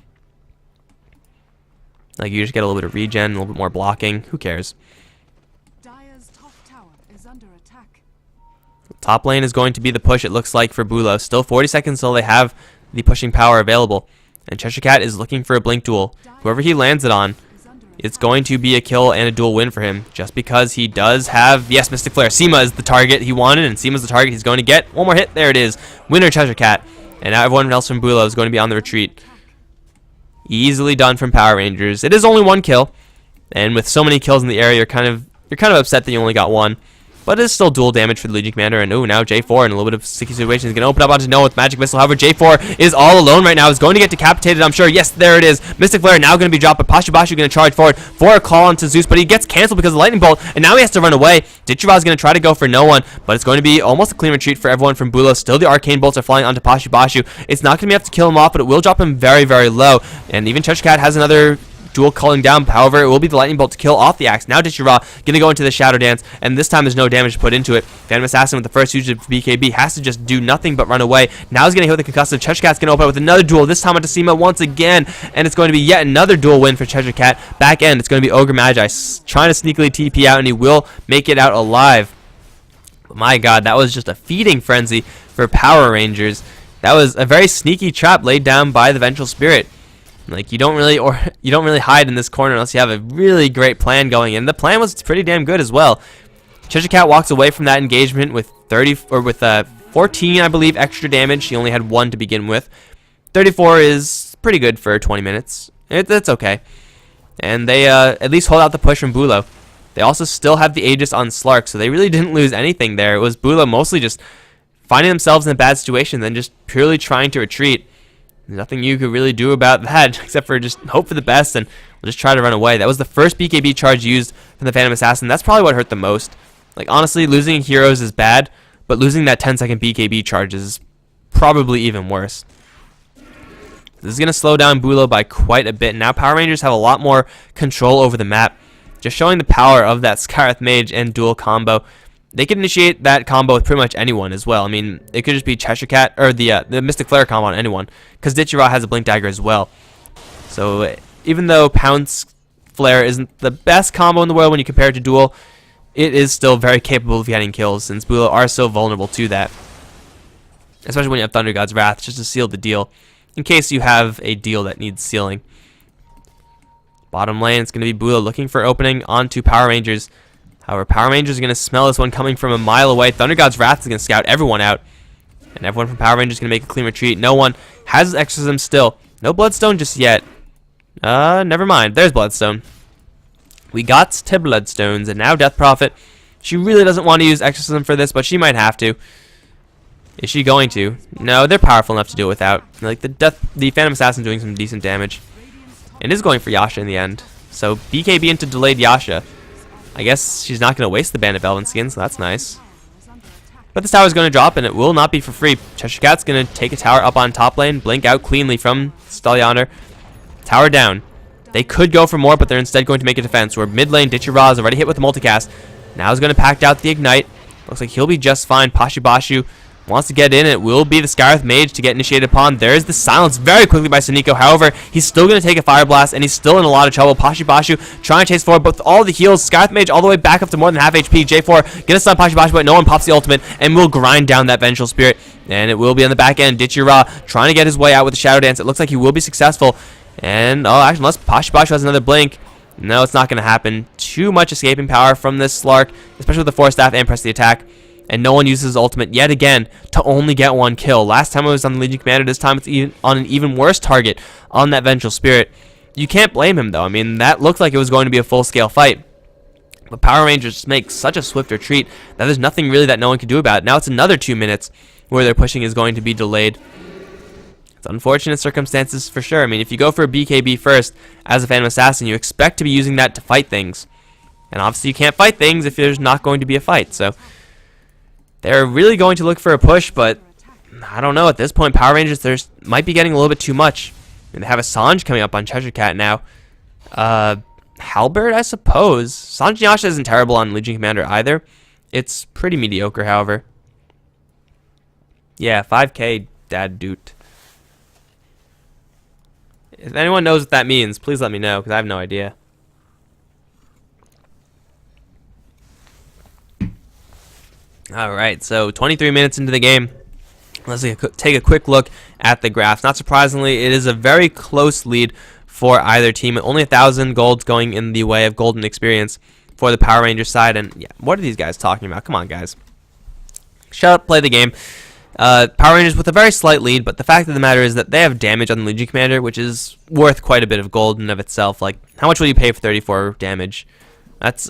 Like, you just get a little bit of regen, a little bit more blocking. Who cares? Dire's top tower is under attack. Top lane is going to be the push, it looks like, for Buhlo. Still 40 seconds till they have the pushing power available. And Cheshire Cat is looking for a blink duel. Whoever he lands it on, it's going to be a kill and a dual win for him, just because he does have, yes, Mystic Flare. Seema is the target he wanted, and Seema's the target he's going to get. One more hit, there it is. Winner Cheshire Cat. And now everyone else from Buhlo is going to be on the retreat. Easily done from Power Rangers. It is only one kill, and with so many kills in the area, you're kind of upset that you only got one. But it is still dual damage for the Legion Commander, and now J4 in a little bit of sticky situation is going to open up onto Noah with Magic Missile. However, J4 is all alone right now. Is going to get decapitated, I'm sure. Yes, there it is. Mystic Flare now going to be dropped, but Pashibashu going to charge forward for a call onto Zeus, but he gets canceled because of the Lightning Bolt, and now he has to run away. Dichira is going to try to go for no one, but it's going to be almost a clean retreat for everyone from Buhlo. Still, the Arcane Bolts are flying onto Pashibashu. It's not going to be enough to kill him off, but it will drop him very, very low, and even Cheshire Cat has another duel calling down. However, it will be the Lightning Bolt to kill off the Axe. Now Dichira going to go into the Shadow Dance, and this time there's no damage put into it. Phantom Assassin with the first usage of BKB has to just do nothing but run away. Now he's going to hit with the concussive. Cheshire Cat's going to open up with another duel, this time onto Seema once again, and it's going to be yet another duel win for Cheshire Cat. Back end, it's going to be Ogre Magi trying to sneakily TP out, and he will make it out alive. But my god, that was just a feeding frenzy for Power Rangers. That was a very sneaky trap laid down by the Vengeful Spirit. Like, you don't really hide in this corner unless you have a really great plan going in. The plan was pretty damn good as well. Cheshire Cat walks away from that engagement with 14, I believe, extra damage. He only had 1 to begin with. 34 is pretty good for 20 minutes. It's okay. And they at least hold out the push from Buhlo. They also still have the Aegis on Slark, so they really didn't lose anything there. It was Buhlo mostly just finding themselves in a bad situation, then just purely trying to retreat. Nothing you could really do about that except for just hope for the best and we'll just try to run away. That was the first BKB charge used from the Phantom Assassin. That's probably what hurt the most. Like, honestly, losing heroes is bad, but losing that 10-second BKB charge is probably even worse. This is going to slow down Buhlo by quite a bit. Now Power Rangers have a lot more control over the map, just showing the power of that Skywrath Mage and dual combo. They could initiate that combo with pretty much anyone as well. I mean, it could just be Cheshire Cat, or the Mystic Flare combo on anyone, because Dichira has a Blink Dagger as well. So even though Pounce Flare isn't the best combo in the world when you compare it to Duel, it is still very capable of getting kills, since Buhlo are so vulnerable to that. Especially when you have Thunder God's Wrath, just to seal the deal, in case you have a deal that needs sealing. Bottom lane, it's going to be Buhlo looking for opening onto Power Rangers. However, Power Rangers are going to smell this one coming from a mile away. Thunder God's Wrath is going to scout everyone out. And everyone from Power Rangers is going to make a clean retreat. No one has Exorcism still. No Bloodstone just yet. Never mind. There's Bloodstone. We got to Bloodstones, and now Death Prophet. She really doesn't want to use Exorcism for this, but she might have to. Is she going to? No, they're powerful enough to do it without. Like, the Phantom Assassin doing some decent damage. And is going for Yasha in the end. So, BKB into delayed Yasha. I guess she's not going to waste the Bandit Velvet skin, so that's nice. But this tower is going to drop, and it will not be for free. Cheshire Cat's going to take a tower up on top lane, blink out cleanly from Stallianer. Tower down. They could go for more, but they're instead going to make a defense. Where mid lane, Dichira is already hit with the multicast. Now he's going to pack out the Ignite. Looks like he'll be just fine. Pashibashu wants to get in. It will be the Skywrath Mage to get initiated upon. There's the silence very quickly by Suniko. However, he's still going to take a Fire Blast, and he's still in a lot of trouble. Pashibashu trying to chase forward, but with all the heals, Skywrath Mage all the way back up to more than half HP. J4 gonna stun Pashibashu, but no one pops the ultimate, and will grind down that Vengeful Spirit. And it will be on the back end. Dichira trying to get his way out with the Shadow Dance. It looks like he will be successful. And, oh, actually, unless Pashibashu has another blink, no, it's not going to happen. Too much escaping power from this Slark, especially with the Force Staff and Press the Attack. And no one uses his ultimate yet again to only get one kill. Last time it was on the Legion Commander. This time it's on an even worse target on that Vengeful Spirit. You can't blame him, though. I mean, that looked like it was going to be a full-scale fight. But Power Rangers make such a swift retreat that there's nothing really that no one can do about it. Now it's another 2 minutes where their pushing is going to be delayed. It's unfortunate circumstances for sure. I mean, if you go for a BKB first as a Phantom Assassin, you expect to be using that to fight things. And obviously you can't fight things if there's not going to be a fight. So they're really going to look for a push, but I don't know. At this point, Power Rangers might be getting a little bit too much. I mean, they have a Sanj coming up on Cheshire Cat now. Halberd, I suppose. Sanj Nyasha isn't terrible on Legion Commander either. It's pretty mediocre, however. Yeah, 5k dad doot. If anyone knows what that means, please let me know, because I have no idea. Alright, so 23 minutes into the game. Let's take a quick look at the graphs. Not surprisingly, it is a very close lead for either team. Only 1,000 golds going in the way of golden experience for the Power Rangers side. And yeah, what are these guys talking about? Come on, guys. Shut up, play the game. Power Rangers with a very slight lead, but the fact of the matter is that they have damage on the Legion Commander, which is worth quite a bit of gold in of itself. Like, how much will you pay for 34 damage? That's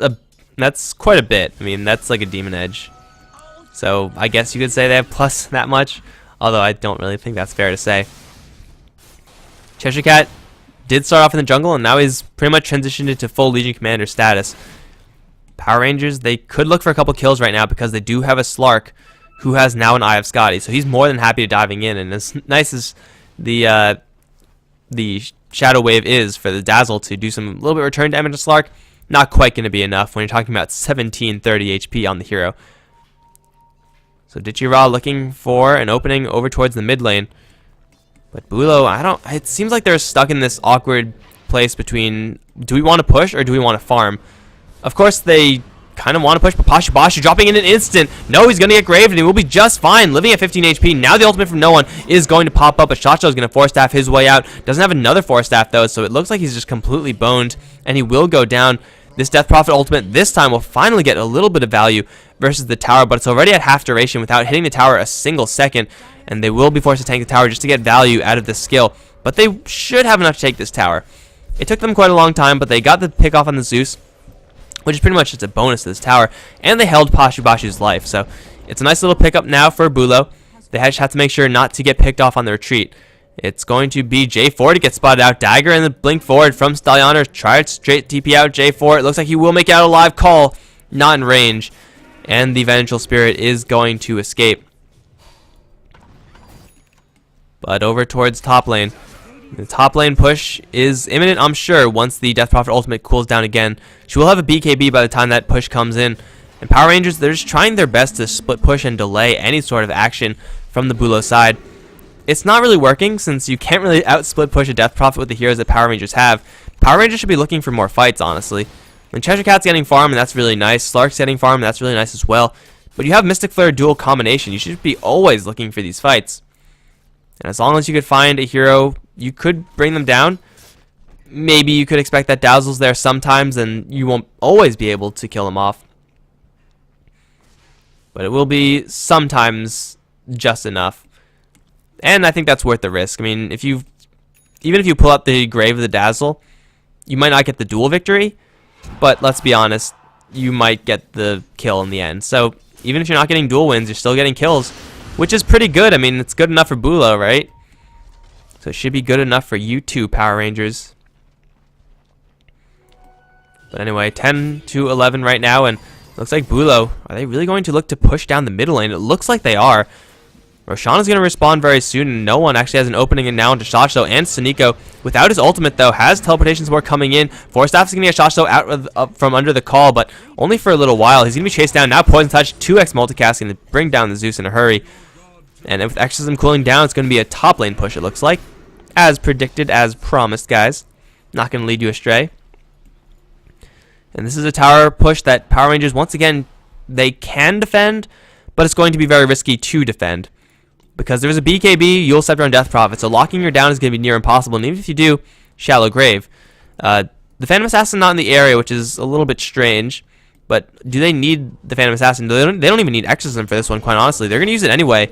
quite a bit. I mean, that's like a Demon Edge. So I guess you could say they have plus that much, although I don't really think that's fair to say. Cheshire Cat did start off in the jungle, and now he's pretty much transitioned into full Legion Commander status. Power Rangers, they could look for a couple kills right now because they do have a Slark who has now an Eye of Scotty, so he's more than happy to diving in. And as nice as the Shadow Wave is for the Dazzle to do some little bit of return damage to Slark, not quite going to be enough when you're talking about 1730 HP on the hero. So Ditchy-Ra looking for an opening over towards the mid lane. But Buhlo, it seems like they're stuck in this awkward place between, do we want to push or do we want to farm? Of course they kind of want to push, but Pashubashi dropping in an instant. No, he's going to get graved, and he will be just fine, living at 15 HP. Now the ultimate from no one is going to pop up, but Shotshell is going to Force Staff his way out. Doesn't have another Force Staff, though, so it looks like he's just completely boned, and he will go down. This Death Prophet ultimate this time will finally get a little bit of value versus the tower, but it's already at half duration without hitting the tower a single second, and they will be forced to tank the tower just to get value out of this skill. But they should have enough to take this tower. It took them quite a long time, but they got the pick off on the Zeus, which is pretty much just a bonus to this tower, and they held Pashubashi's life, so it's a nice little pickup now for Buhlo. They just have to make sure not to get picked off on the retreat. It's going to be J4 to get spotted out. Dagger and the blink forward from Stallianer. Tried straight TP out J4. It looks like he will make out a live call. Not in range. And the Vengeful Spirit is going to escape. But over towards top lane. The top lane push is imminent, I'm sure, once the Death Prophet ultimate cools down again. She will have a BKB by the time that push comes in. And Power Rangers, they're just trying their best to split push and delay any sort of action from the Buhlo side. It's not really working, since you can't really out-split push a Death Prophet with the heroes that Power Rangers have. Power Rangers should be looking for more fights, honestly. And Cheshire Cat's getting farm, and that's really nice. Slark's getting farm, and that's really nice as well. But you have Mystic Flare dual combination. You should be always looking for these fights. And as long as you could find a hero, you could bring them down. Maybe you could expect that Dazzle's there sometimes, and you won't always be able to kill him off. But it will be sometimes just enough. And I think that's worth the risk. I mean, even if you pull up the Grave of the Dazzle, you might not get the duel victory, but let's be honest, you might get the kill in the end. So even if you're not getting duel wins, you're still getting kills, which is pretty good. I mean, it's good enough for Buhlo, right? So it should be good enough for you too, Power Rangers. But anyway, 10-11 right now, and looks like Buhlo, are they really going to look to push down the middle lane? It looks like they are. Roshan is going to respond very soon, and no one actually has an opening in now into Shotshell, and Suniko, without his ultimate, though, has teleportation support coming in. Force Staff is going to get Shotshell out from under the call, but only for a little while. He's going to be chased down. Now Poison Touch, 2x multicast, going to bring down the Zeus in a hurry. And with Exorcism cooling down, it's going to be a top lane push, it looks like. As predicted, as promised, guys. Not going to lead you astray. And this is a tower push that Power Rangers, once again, they can defend, but it's going to be very risky to defend. Because there's a BKB, Yule Scepter, and Death Prophet, so locking her down is going to be near impossible, and even if you do, Shallow Grave. The Phantom Assassin not in the area, which is a little bit strange, but do they need the Phantom Assassin? They don't even need Exorcism for this one, quite honestly. They're going to use it anyway,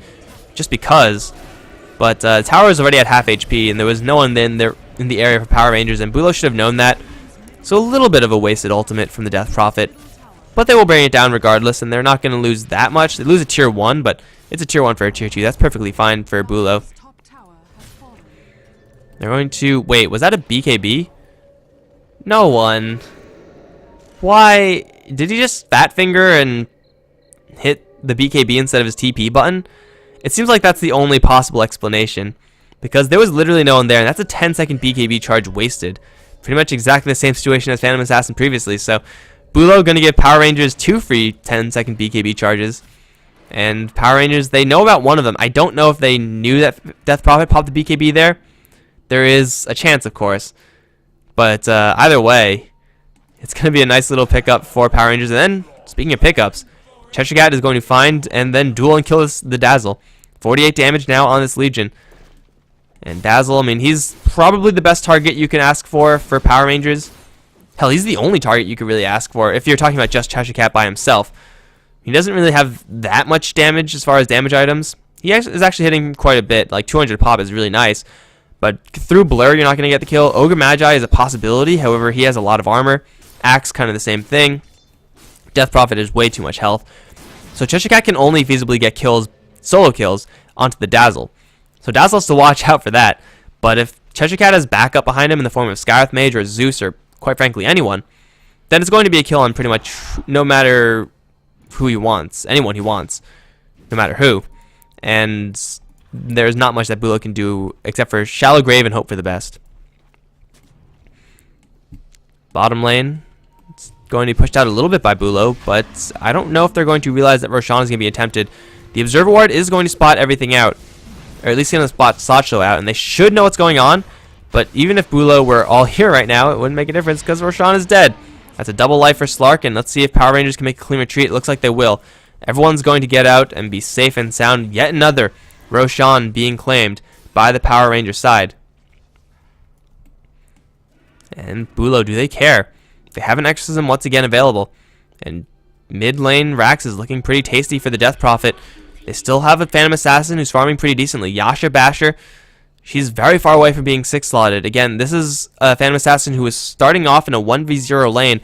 just because. But Tower is already at half HP, and there was no one in there in the area for Power Rangers, and Buhlo should have known that. So a little bit of a wasted ultimate from the Death Prophet. But they will bring it down regardless, and they're not going to lose that much. They lose a tier 1, but it's a tier 1 for a tier 2. That's perfectly fine for Buhlo. They're going to... Wait, was that a BKB? No one. Why? Did he just fat finger and hit the BKB instead of his TP button? It seems like that's the only possible explanation, because there was literally no one there, and that's a 10-second BKB charge wasted. Pretty much exactly the same situation as Phantom Assassin previously, so... Buhlo going to give Power Rangers 2 free 10-second BKB charges. And Power Rangers, they know about one of them. I don't know if they knew that Death Prophet popped the BKB there. There is a chance, of course. But either way, it's going to be a nice little pickup for Power Rangers. And then, speaking of pickups, Cheshire Cat is going to find and then duel and kill the Dazzle. 48 damage now on this Legion. And Dazzle, I mean, he's probably the best target you can ask for Power Rangers. Hell, he's the only target you could really ask for if you're talking about just Cheshire Cat by himself. He doesn't really have that much damage as far as damage items. He is actually hitting quite a bit. Like 200 pop is really nice. But through Blur, you're not going to get the kill. Ogre Magi is a possibility. However, he has a lot of armor. Axe, kind of the same thing. Death Prophet is way too much health. So Cheshire Cat can only feasibly get kills, solo kills, onto the Dazzle. So Dazzle has to watch out for that. But if Cheshire Cat has backup behind him in the form of Skywrath Mage or Zeus or quite frankly anyone, then it's going to be a kill on pretty much no matter who he wants, anyone he wants, no matter who. And there's not much that Buhlo can do except for Shallow Grave and hope for the best. Bottom lane, it's going to be pushed out a little bit by Buhlo, but I don't know if they're going to realize that Roshan is going to be attempted. The Observer Ward is going to spot everything out, or at least going to spot Satchel out, and they should know what's going on. But even if Buhlo were all here right now, it wouldn't make a difference because Roshan is dead. That's a double life for Slark, and let's see if Power Rangers can make a clean retreat. It looks like they will. Everyone's going to get out and be safe and sound. Yet another Roshan being claimed by the Power Ranger side. And Buhlo, do they care? They have an Exorcism once again available. And mid lane Rax is looking pretty tasty for the Death Prophet. They still have a Phantom Assassin who's farming pretty decently. Yasha Basher. She's very far away from being 6-slotted. Again, this is a Phantom Assassin who is starting off in a 1v0 lane.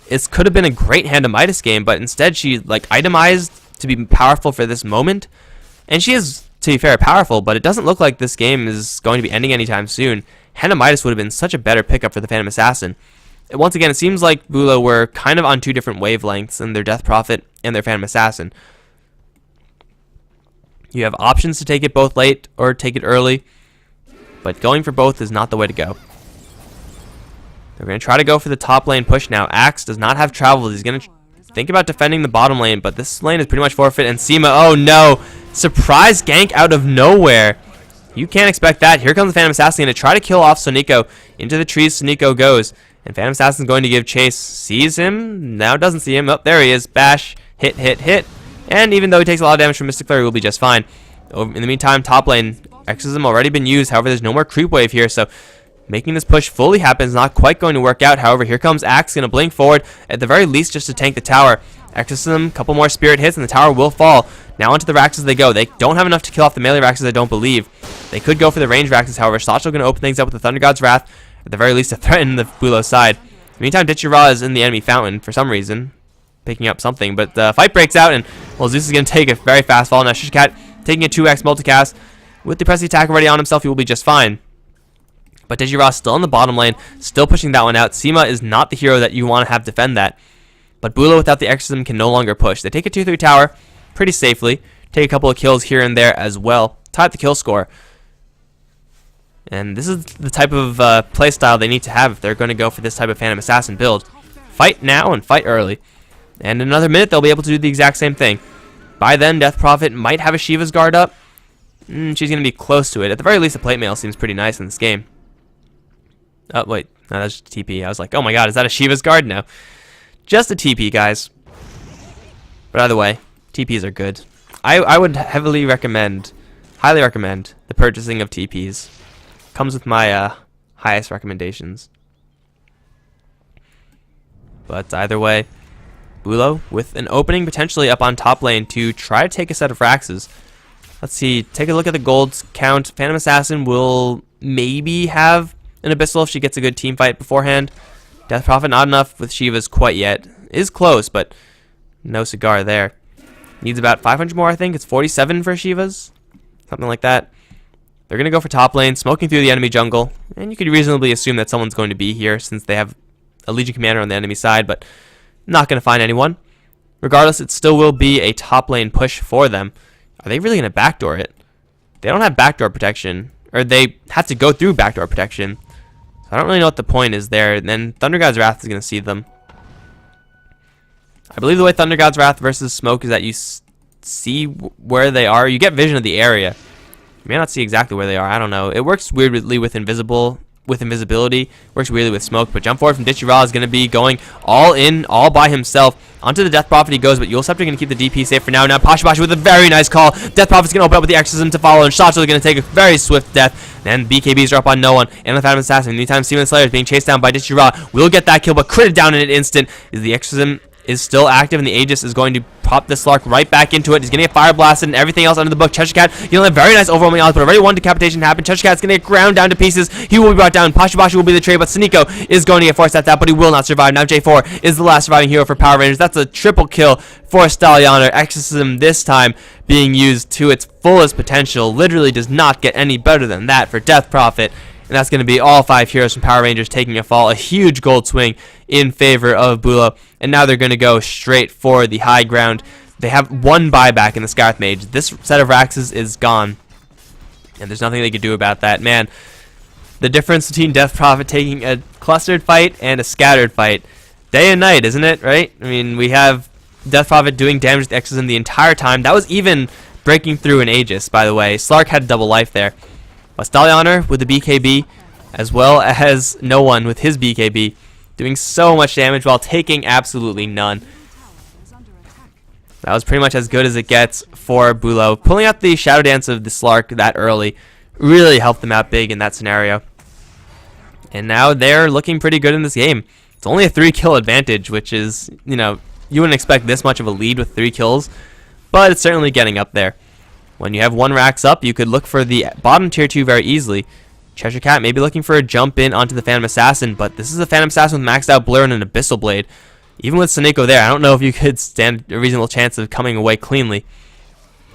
It could have been a great Hand of Midas game, but instead she itemized to be powerful for this moment. And she is, to be fair, powerful, but it doesn't look like this game is going to be ending anytime soon. Hand of Midas would have been such a better pickup for the Phantom Assassin. Once again, it seems like Buhlo were kind of on two different wavelengths in their Death Prophet and their Phantom Assassin. You have options to take it both late or take it early. But going for both is not the way to go. They're going to try to go for the top lane push now. Axe does not have travel. He's going to think about defending the bottom lane, but this lane is pretty much forfeit. And Seema, oh no! Surprise gank out of nowhere. You can't expect that. Here comes the Phantom Assassin going to try to kill off Sonico. Into the trees Sonico goes. And Phantom Assassin's going to give chase. Sees him. Now doesn't see him. Oh, there he is. Bash. Hit, hit, hit. And even though he takes a lot of damage from Mystic Flare, he will be just fine. In the meantime, top lane, Exorcism already been used. However, there's no more creep wave here, so making this push fully happen is not quite going to work out. However, here comes Axe, going to blink forward, at the very least just to tank the tower. Exorcism, couple more spirit hits, and the tower will fall. Now onto the Raxes they go. They don't have enough to kill off the melee Raxes, I don't believe. They could go for the range Raxes, however. Satchel going to open things up with the Thunder God's Wrath, at the very least to threaten the Buhlo side. In the meantime, Ditchira is in the enemy fountain for some reason, picking up something, but the fight breaks out, and well, Zeus is going to take a very fast fall. Now Cheshire Cat taking a 2x multicast. With the pressing attack already on himself, he will be just fine. But Digira's still in the bottom lane, still pushing that one out. Seema is not the hero that you want to have defend that. But Buhlo without the Exorcism can no longer push. They take a 2-3 tower pretty safely. Take a couple of kills here and there as well. Tie up the kill score. And this is the type of playstyle they need to have if they're going to go for this type of Phantom Assassin build. Fight now and fight early. And in another minute, they'll be able to do the exact same thing. By then, Death Prophet might have a Shiva's Guard up. She's going to be close to it. At the very least, the plate mail seems pretty nice in this game. Oh, wait. No, that's just a TP. I was like, oh my god, is that a Shiva's Guard? No. Just a TP, guys. But either way, TPs are good. I would highly recommend the purchasing of TPs. Comes with my highest recommendations. But either way, Buhlo with an opening potentially up on top lane to try to take a set of Raxes. Let's see, take a look at the gold count. Phantom Assassin will maybe have in Abyssal if she gets a good team fight beforehand. Death Prophet not enough with Shivas quite yet. Is close, but no cigar there. Needs about 500 more, I think. It's 47 for Shivas. Something like that. They're going to go for top lane, smoking through the enemy jungle. And you could reasonably assume that someone's going to be here since they have a Legion Commander on the enemy side, but not going to find anyone. Regardless, it still will be a top lane push for them. Are they really going to backdoor it? They don't have backdoor protection, or they have to go through backdoor protection. So I don't really know what the point is there. And then Thunder God's Wrath is going to see them. I believe the way Thunder God's Wrath versus Smoke is that you see where they are. You get vision of the area. You may not see exactly where they are. I don't know. It works weirdly with invisibility. Works weirdly with Smoke. But jump forward from Ditchy Ra is going to be going all in, all by himself. Onto the Death Prophet he goes, but Yule Scepter going to keep the DP safe for now. Now Pasha with a very nice call. Death Prophet's going to open up with the Exorcism to follow, and Shots are going to take a very swift death. And BKBs are up on no one. And the Phantom Assassin. Meantime, Seaman Slayer is being chased down by Ditchy Ra. Will get that kill, but critted down in an instant. Is the Exorcism is still active, and the Aegis is going to pop the Slark right back into it. He's going to get fire blasted and everything else under the book. Cheshire Cat, you know, a very nice overwhelming odds, but already one decapitation happened. Cheshire Cat's going to get ground down to pieces. He will be brought down. Pasha will be the trade, but Suniko is going to get forced at that, but he will not survive. Now J4 is the last surviving hero for Power Rangers. That's a triple kill for Stallianer. Exorcism this time being used to its fullest potential. Literally does not get any better than that for Death Prophet. And that's going to be all 5 heroes from Power Rangers taking a fall. A huge gold swing in favor of Buhlo. And now they're going to go straight for the high ground. They have one buyback in the Scarth Mage. This set of Raxes is gone. And there's nothing they can do about that. Man, the difference between Death Prophet taking a clustered fight and a scattered fight. Day and night, isn't it? Right? I mean, we have Death Prophet doing damage to Exorcism the entire time. That was even breaking through an Aegis, by the way. Slark had double life there. But Stallianer with the BKB, as well as no one with his BKB, doing so much damage while taking absolutely none. That was pretty much as good as it gets for Buhlo. Pulling out the Shadow Dance of the Slark that early really helped them out big in that scenario. And now they're looking pretty good in this game. It's only a 3-kill advantage, which is, you know, you wouldn't expect this much of a lead with 3 kills, but it's certainly getting up there. When you have 1 Rax up, you could look for the bottom tier 2 very easily. Cheshire Cat may be looking for a jump in onto the Phantom Assassin, but this is a Phantom Assassin with maxed out Blur and an Abyssal Blade. Even with Suniko there, I don't know if you could stand a reasonable chance of coming away cleanly.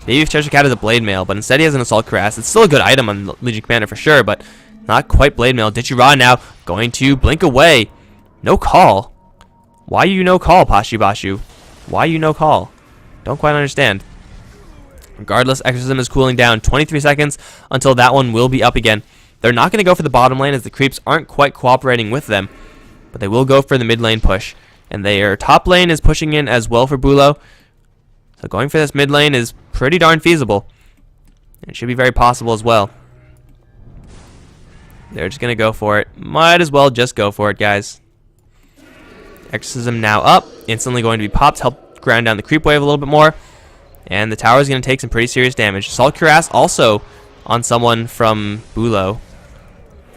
Maybe if Cheshire Cat is a Blade Mail, but instead he has an Assault Cuirass. It's still a good item on Legion Commander for sure, but not quite Blade Mail. Ditchy Ra now going to blink away. No call. Why you no call, Pashu? Why you no call? Don't quite understand. Regardless, Exorcism is cooling down 23 seconds until that one will be up again. They're not going to go for the bottom lane as the creeps aren't quite cooperating with them, but they will go for the mid lane push. And their top lane is pushing in as well for Buhlo. So going for this mid lane is pretty darn feasible. It should be very possible as well. They're just going to go for it. Might as well just go for it, guys. Exorcism now up. Instantly going to be popped. Help ground down the creep wave a little bit more. And the tower is going to take some pretty serious damage. Assault Cuirass also on someone from Buhlo.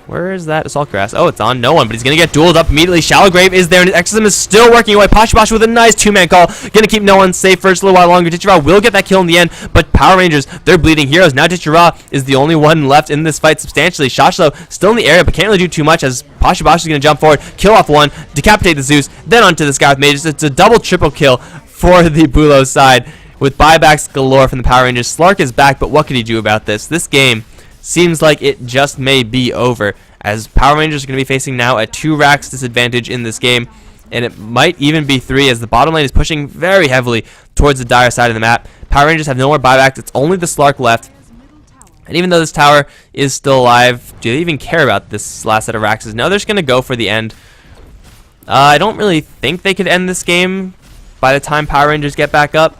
Where is that Assault Cuirass? Oh, it's on no one, but he's going to get dueled up immediately. Shallow Grave is there, and his Exorcism is still working away. Pasha with a nice 2-man call. Going to keep no one safe for just a little while longer. Ditchy Ra will get that kill in the end, but Power Rangers, they're bleeding heroes. Now Ditchy Ra is the only one left in this fight substantially. Shoshlo still in the area, but can't really do too much as Pasha is going to jump forward, kill off one, decapitate the Zeus, then onto the Scarth Mages. It's a double triple kill for the Buhlo side. With buybacks galore from the Power Rangers. Slark is back, but what could he do about this? This game seems like it just may be over, as Power Rangers are going to be facing now a 2 Rax disadvantage in this game, and it might even be 3 as the bottom lane is pushing very heavily towards the dire side of the map. Power Rangers have no more buybacks. It's only the Slark left. And even though this tower is still alive, do they even care about this last set of Raxes? No, they're just going to go for the end. I don't really think they could end this game by the time Power Rangers get back up.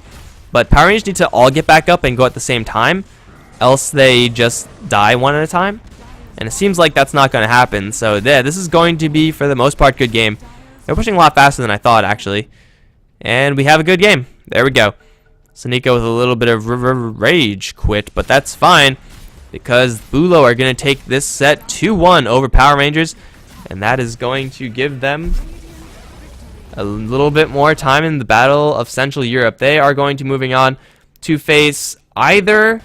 But Power Rangers need to all get back up and go at the same time, else they just die one at a time. And it seems like that's not going to happen. So yeah, this is going to be, for the most part, good game. They're pushing a lot faster than I thought, actually. And we have a good game. There we go. Suniko with a little bit of rage quit, but that's fine, because Buhlo are going to take this set 2-1 over Power Rangers. And that is going to give them a little bit more time in the Battle of Central Europe. They are going to moving on to face either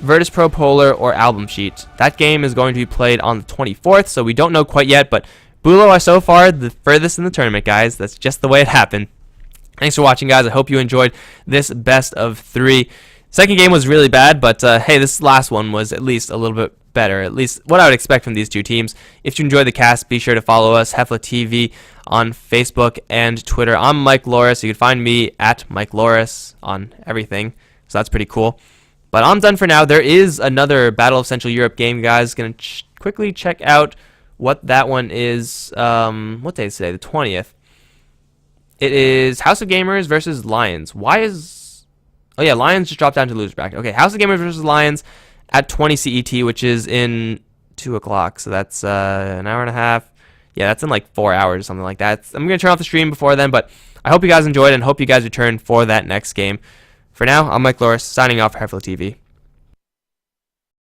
Virtus Pro Polar, or Album Sheet. That game is going to be played on the 24th, so we don't know quite yet, but Buhlo are so far the furthest in the tournament, guys. That's just the way it happened. Thanks for watching, guys. I hope you enjoyed this best of 3. Second game was really bad, but hey, this last one was at least a little bit better, at least what I would expect from these two teams. If you enjoyed the cast, be sure to follow us, HeflaTV, on Facebook and Twitter. I'm Mike Loris. You can find me at Mike Loris on everything, so that's pretty cool. But I'm done for now. There is another Battle of Central Europe game, guys. Gonna quickly check out what that one is. What day is today? The 20th. It is House of Gamers versus Lions. Why is... Oh, yeah, Lions just dropped down to loser bracket. Okay, House of Gamers versus Lions at 20 CET, which is in 2 o'clock. So that's an hour and a half. Yeah, that's in like 4 hours or something like that. I'm going to turn off the stream before then, but I hope you guys enjoyed and hope you guys return for that next game. For now, I'm Mike Loris, signing off for HeflaTV.